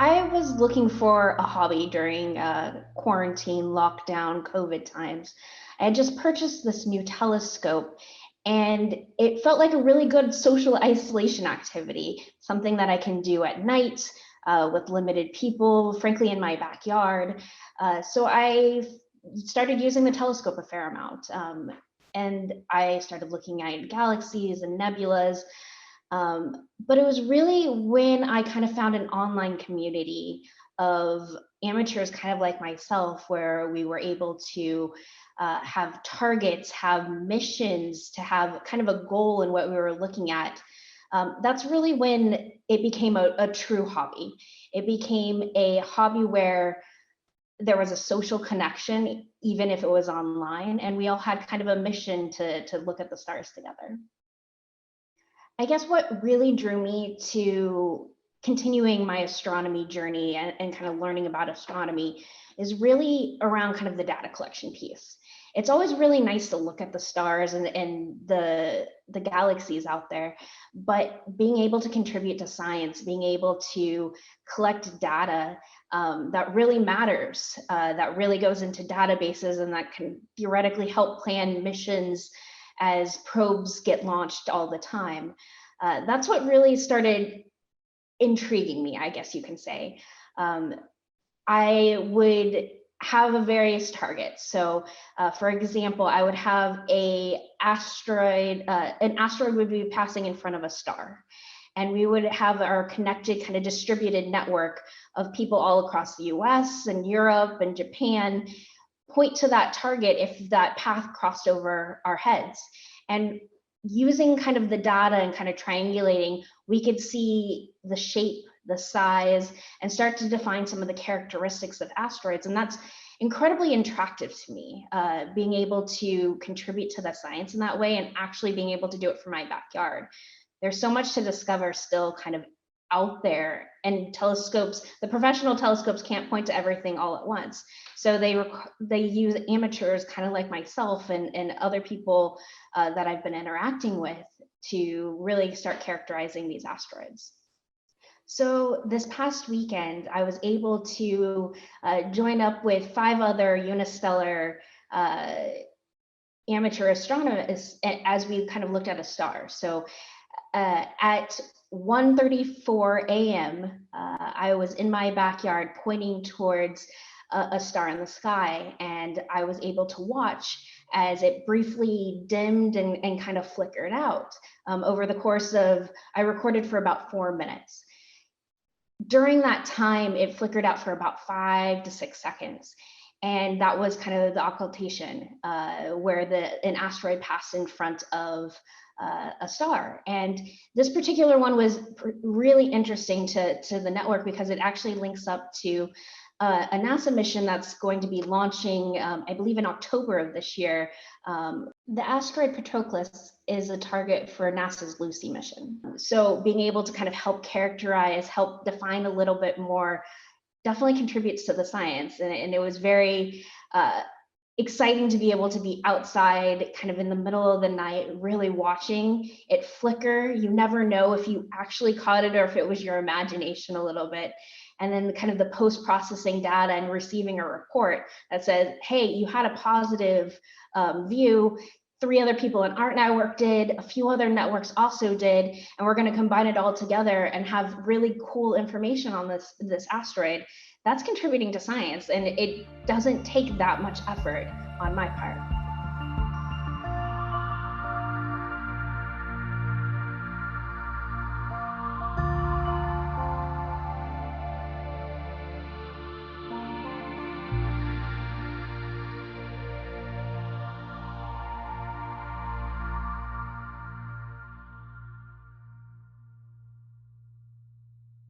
I was looking for a hobby during quarantine, lockdown, COVID times. I had just purchased this new telescope and it felt like a really good social isolation activity, something that I can do at night with limited people, frankly, in my backyard. So I started using the telescope a fair amount. And I started looking at galaxies and nebulas. But it was really when I kind of found an online community of amateurs kind of like myself, where we were able to have targets, have missions, to have kind of a goal in what we were looking at. That's really when it became a true hobby. It became a hobby where there was a social connection, even if it was online, and we all had kind of a mission to look at the stars together. I guess what really drew me to continuing my astronomy journey and kind of learning about astronomy is really around kind of the data collection piece. It's always really nice to look at the stars and the galaxies out there, but being able to contribute to science, being able to collect data that really matters, that really goes into databases and that can theoretically help plan missions as probes get launched all the time. That's what really started intriguing me, I guess you can say. I would have various targets. So for example, I would have an asteroid would be passing in front of a star. And we would have our connected kind of distributed network of people all across the US and Europe and Japan point to that target if that path crossed over our heads. And using kind of the data and kind of triangulating, we could see the shape, the size, and start to define some of the characteristics of asteroids. And that's incredibly attractive to me, being able to contribute to the science in that way and actually being able to do it from my backyard. There's so much to discover still kind of out there, and telescopes, the professional telescopes can't point to everything all at once. So they use amateurs kind of like myself and other people that I've been interacting with to really start characterizing these asteroids. So this past weekend, I was able to join up with 5 other Unistellar amateur astronomers as we kind of looked at a star. So at 1:34 a.m., I was in my backyard pointing towards a star in the sky, and I was able to watch as it briefly dimmed and kind of flickered out over the course of, I recorded for about 4 minutes. During that time, it flickered out for about 5 to 6 seconds. And that was kind of the occultation, where an asteroid passed in front of a star. And this particular one was really interesting to the network because it actually links up to a NASA mission that's going to be launching, I believe in October of this year. The asteroid Patroclus is a target for NASA's Lucy mission. So being able to kind of help characterize, help define a little bit more, definitely contributes to the science. And it was very exciting to be able to be outside kind of in the middle of the night, really watching it flicker. You never know if you actually caught it or if it was your imagination a little bit. And then kind of the post-processing data and receiving a report that says, hey, you had a positive view. 3 other people in our network did, a few other networks also did, and we're going to combine it all together and have really cool information on this asteroid. That's contributing to science, and it doesn't take that much effort on my part.